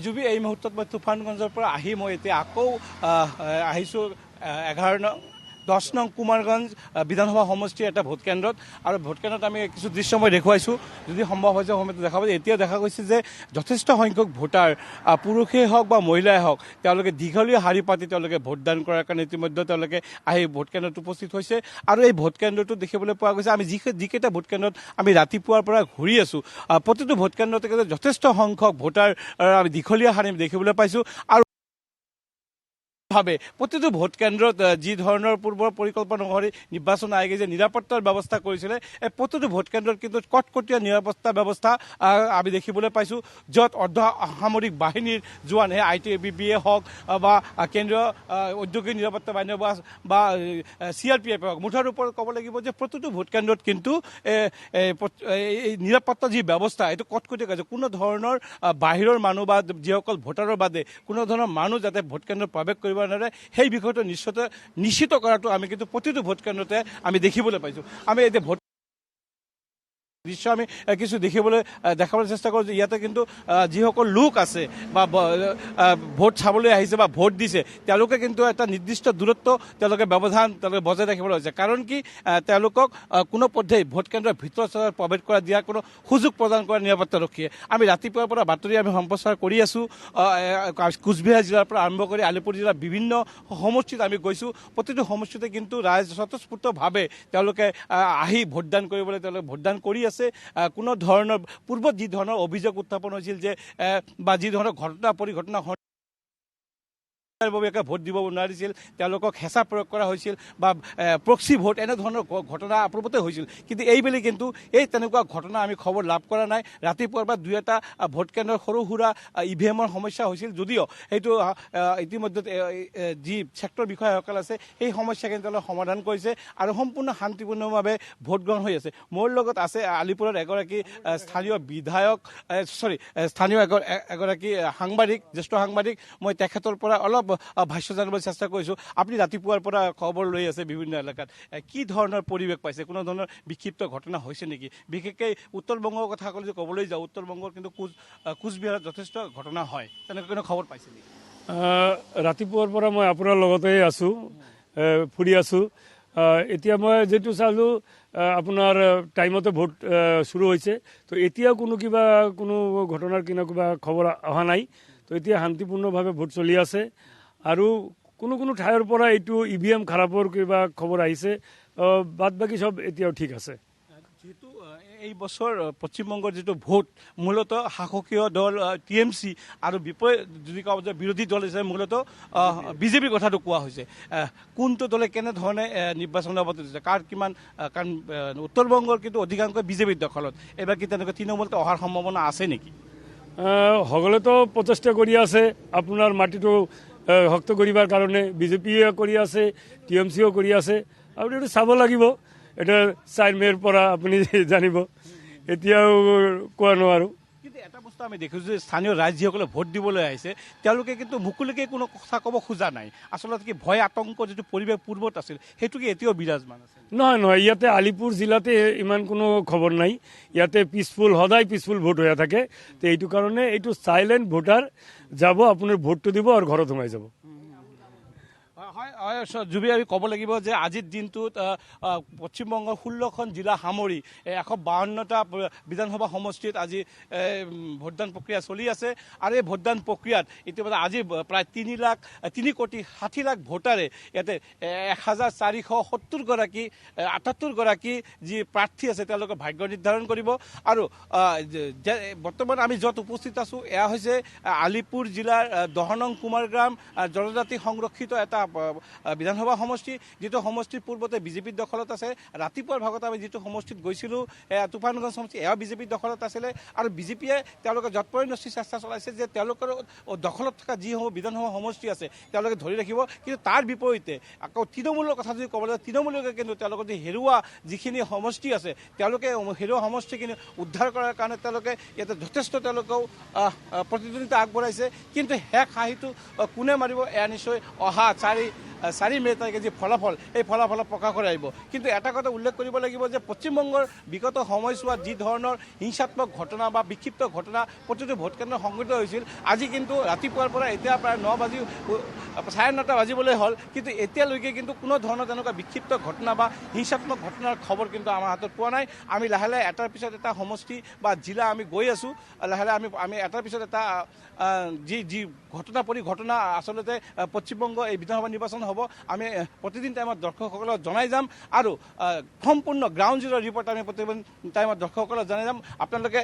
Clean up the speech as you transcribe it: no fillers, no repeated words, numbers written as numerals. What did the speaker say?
জুবি এই মুহূৰ্তত মই তুফানগঞ্জৰ পৰা আহি মই এতিয়া আকৌ আহিছোঁ 10 নং কুমাৰগঞ্জ বিধানসভা সমষ্টিৰ এটা ভোটকেন্দ্ৰত আৰু ভোটকেন্দ্ৰত আমি কিছু দৃশ্য মই দেখুৱাইছোঁ যদি সম্ভৱ হৈছে সময়টো দেখাব এতিয়া দেখা গৈছে যে যথেষ্ট সংখ্যক ভোটাৰ পুৰুষেই হওক বা মহিলাই হওক তেওঁলোকে দীঘলীয়া শাৰী পাতি তেওঁলোকে ভোটদান কৰাৰ কাৰণে ইতিমধ্যে তেওঁলোকে আহি ভোটকেন্দ্ৰত উপস্থিত হৈছে আৰু এই ভোটকেন্দ্ৰটো দেখিবলৈ পোৱা গৈছে আমি যিকেইটা ভোটকেন্দ্ৰত আমি ৰাতিপুৱাৰ পৰা ঘূৰি আছোঁ প্ৰতিটো ভোটকেন্দ্ৰতে যথেষ্ট সংখ্যক ভোটাৰ আমি দীঘলীয়া শাৰী দেখিবলৈ পাইছোঁ আৰু ভাবে প্ৰতিটো ভোট কেন্দ্ৰত যি ধৰণৰ পূৰ্বৰ পৰিকল্পনা অনুসৰি নিৰ্বাচন আয়োগে যে নিৰাপত্তাৰ ব্যৱস্থা কৰিছিলে এই প্ৰতিটো ভোট কেন্দ্ৰত কিন্তু কটকটীয়া নিৰাপত্তা ব্যৱস্থা আমি দেখিবলৈ পাইছোঁ য'ত অৰ্ধ সামৰিক বাহিনীৰ জোৱান ITBP-এ হওক বা কেন্দ্ৰীয় ঔদ্যোগিক নিৰাপত্তা বাহিনী বা CRPF হওক মুঠৰ ওপৰত ক'ব লাগিব যে প্ৰতিটো ভোট কেন্দ্ৰত কিন্তু এই নিৰাপত্তা যি ব্যৱস্থা এইটো কটকটীয়া কৰিছে কোনো ধৰণৰ বাহিৰৰ মানুহ বা যিসকল ভোটাৰৰ বাদে কোনো ধৰণৰ মানুহ যাতে ভোট কেন্দ্ৰত প্ৰৱেশ কৰিব সেই বিষয়টো নিশ্চিত কৰাটো আমি কিন্তু প্ৰতিটো ভোট কেন্দ্ৰতে আমি দেখিবলৈ পাইছোঁ আমি এতিয়া ভোট দৃশ্য আমি কিছু দেখাবলৈ চেষ্টা কৰোঁ যে ইয়াতে কিন্তু যিসকল লোক আছে বা ভোট চাবলৈ আহিছে বা ভোট দিছে তেওঁলোকে কিন্তু এটা নিৰ্দিষ্ট দূৰত্ব তেওঁলোকে ব্যৱধান তেওঁলোকে বজাই ৰাখিবলৈ হৈছে কাৰণ কি তেওঁলোকক কোনো পদ্ধতি ভোট কেন্দ্ৰৰ ভিতৰত প্ৰৱেশ কৰা দিয়া কোনো সুযোগ প্ৰদান কৰা নিৰাপত্তাৰক্ষীয়ে আমি ৰাতিপুৱাৰ পৰা বাতৰি আমি সম্প্ৰচাৰ কৰি আছোঁ কোচবিহাৰ জিলাৰ পৰা আৰম্ভ কৰি আলিপুৰ জিলাৰ বিভিন্ন সমষ্টিত আমি গৈছোঁ প্ৰতিটো সমষ্টিতে কিন্তু ৰাইজ স্বতঃস্ফূৰ্তভাৱে তেওঁলোকে আহি ভোটদান কৰিবলৈ তেওঁলোকে ভোটদান কৰি আছে কোনো ধৰণৰ পূৰ্বত যি ধৰণৰ অভিযোগ উত্থাপন হৈছিল যে বা যি ধৰণৰ পৰিঘটনা ভোট দিব নোৱাৰিছিল তেওঁলোকক হেঁচা প্ৰয়োগ কৰা হৈছিল বা প্ৰক্সি ভোট এনেধৰণৰ ঘটনা পূৰ্বতে হৈছিল কিন্তু এইবেলি কিন্তু তেনেকুৱা ঘটনা আমি খবৰ লাভ কৰা নাই ৰাতিপুৱাৰ পৰা দুই এটা ভোট কেন্দ্ৰৰ সৰু সুৰা EVM-ৰ সমস্যা হৈছিল যদিও সেইটো ইতিমধ্যে যি ছেক্টৰ বিষয়াসকল আছে সেই সমস্যাখিনি তেওঁলোকে সমাধান কৰিছে আৰু সম্পূৰ্ণ শান্তিপূৰ্ণভাৱে ভোটগ্ৰহণ হৈ আছে মোৰ লগত আছে আলিপুৰৰ এগৰাকী স্থানীয় বিধায়ক স্থানীয় এগৰাকী সাংবাদিক জ্যেষ্ঠ সাংবাদিক মই তেখেতৰ পৰা অলপ ভাষ্য জানিবলৈ চেষ্টা কৰিছোঁ আপুনি ৰাতিপুৱাৰ পৰা খবৰ লৈ আছে বিভিন্ন এলেকাত কি ধৰণৰ পৰিৱেশ পাইছে কোনো ধৰণৰ বিক্ষিপ্ত ঘটনা হৈছে নেকি বিশেষকৈ উত্তৰ বংগৰ কথা যদি ক'বলৈ যাওঁ উত্তৰ বংগৰ কিন্তু কোচবিহাৰত যথেষ্ট ঘটনা হয় তেনেকৈ কোনো খবৰ পাইছে নেকি ৰাতিপুৱাৰ পৰা মই আপোনাৰ লগতে আছোঁ ফুৰি আছোঁ এতিয়া মই যিটো চালোঁ আপোনাৰ টাইমতে ভোট শুৰু হৈছে তো এতিয়াও কোনো ঘটনাৰ কিবা খবৰ অহা নাই তো এতিয়া শান্তিপূৰ্ণভাৱে ভোট চলি আছে আৰু কোনো ঠাইৰ পৰা এইটো EVM খাৰাপৰ কিবা খবৰ আহিছে বাদ বাকী সব এতিয়াও ঠিক আছে যেহেতু এই বছৰ পশ্চিমবংগৰ যিটো ভোট মূলত শাসকীয় দল TMC আৰু যদি কোৱা যায় বিৰোধী দল হিচাপে মূলত BJPৰ কথাটো কোৱা হৈছে কোনটো দলে কেনেধৰণে নিৰ্বাচন অৱতীৰ্ণ কাৰণ উত্তৰ-বংগৰ কিন্তু অধিকাংশ BJPৰ দখলত এবাৰ কি তেনেকৈ তৃণমূলত অহাৰ সম্ভাৱনা আছে নেকি সকলোতো প্ৰচেষ্টা কৰি আছে আপোনাৰ মাটিটো শক্ত কৰিবৰ কাৰণে BJPয়ে কৰি আছে TMCও কৰি আছে আৰু এইটো চাব লাগিব এটা চাইমেৰ পৰা আপুনি জানিব এতিয়াও কোৱা নোৱাৰো কিন্তু এটা বস্তু আমি দেখিছোঁ যে স্থানীয় ৰাইজ যিসকলে ভোট দিবলৈ আহিছে তেওঁলোকে কিন্তু মুকলিকে কোনো কথা ক'ব খোজা নাই আচলতে কি ভয় আতংক যিটো পৰিৱেশ পূৰ্বত আছিল সেইটো কি এতিয়াও বিৰাজমান আছে নহয় ইয়াতে আলিপুৰ জিলাতে ইমান কোনো খবৰ নাই ইয়াতে সদায় পিসফুল ভোট হৈ থাকে তো এইটো কাৰণে এইটো সাইলেন্ট ভোটাৰ যাব আপোনাৰ ভোটটো দিব আৰু ঘৰত সোমাই যাব হয় জুবি আমি ক'ব লাগিব যে আজিৰ দিনটোত পশ্চিমবংগৰ 16খন জিলা সামৰি 152টা বিধানসভা সমষ্টিত আজি ভোটদান প্ৰক্ৰিয়া চলি আছে আৰু এই ভোটদান প্ৰক্ৰিয়াত ইতিমধ্যে আজি প্ৰায় 3 কোটি 60 লাখ ভোটাৰে ইয়াতে 1470 গৰাকী 78 গৰাকী যি প্ৰাৰ্থী আছে তেওঁলোকৰ ভাগ্য নিৰ্ধাৰণ কৰিব আৰু বৰ্তমান আমি য'ত উপস্থিত আছোঁ এয়া হৈছে আলিপুৰ জিলাৰ 10 নং কুমাৰগ্ৰাম জনজাতি সংৰক্ষিত এটা বিধানসভা সমষ্টি যিটো সমষ্টিৰ পূৰ্বতে BJPৰ দখলত আছে ৰাতিপুৱাৰ ভাগত আমি যিটো সমষ্টিত গৈছিলোঁ তুফানগঞ্জ সমষ্টি এয়া BJPৰ দখলত আছিলে আৰু BJPয়ে তেওঁলোকে যৎপৰোনাস্তি চেষ্টা চলাইছে যে তেওঁলোকৰ দখলত থকা যিসমূহ বিধানসভা সমষ্টি আছে তেওঁলোকে ধৰি ৰাখিব কিন্তু তাৰ বিপৰীতে আকৌ তৃণমূলৰ কথা যদি ক'বলৈ যায় তৃণমূলকে কিন্তু তেওঁলোকৰ যি হেৰুৱা যিখিনি সমষ্টি আছে তেওঁলোকে হেৰুৱা সমষ্টিখিনি উদ্ধাৰ কৰাৰ কাৰণে তেওঁলোকে ইয়াতে যথেষ্ট তেওঁলোকেও প্ৰতিদ্বন্দ্বিতা আগবঢ়াইছে কিন্তু শেষ হাঁহিটো কোনে মাৰিব এয়া নিশ্চয় অহা 4 মে' তাৰিখে যি ফলাফল এই ফলাফলত প্ৰকাশ কৰি আহিব কিন্তু এটা কথা উল্লেখ কৰিব লাগিব যে পশ্চিমবংগৰ বিগত সময়ছোৱাত যি ধৰণৰ হিংসাত্মক ঘটনা বা বিক্ষিপ্ত ঘটনা প্ৰতিটো ভোটকেন্দ্ৰ সংঘটিত হৈছিল আজি কিন্তু ৰাতিপুৱাৰ পৰা এতিয়া প্ৰায় 9:30 বাজিবলৈ হ'ল কিন্তু এতিয়ালৈকে কিন্তু কোনো ধৰণৰ তেনেকুৱা বিক্ষিপ্ত ঘটনা বা হিংসাত্মক ঘটনাৰ খবৰ কিন্তু আমাৰ হাতত পোৱা নাই আমি লাহে লাহে এটাৰ পিছত এটা সমষ্টি বা জিলা আমি গৈ আছোঁ লাহে লাহে আমি এটাৰ পিছত এটা যি ঘটনা আচলতে পশ্চিমবংগ এই বিধানসভা নিৰ্বাচন হ'ব আমি প্ৰতিদিন টাইমত দৰ্শকসকলক জনাই যাম আৰু সম্পূৰ্ণ গ্ৰাউণ্ড জিৰ' ৰিপৰ্ট আমি প্ৰতিদিন টাইমত দৰ্শকসকলক জনাই যাম আপোনালোকে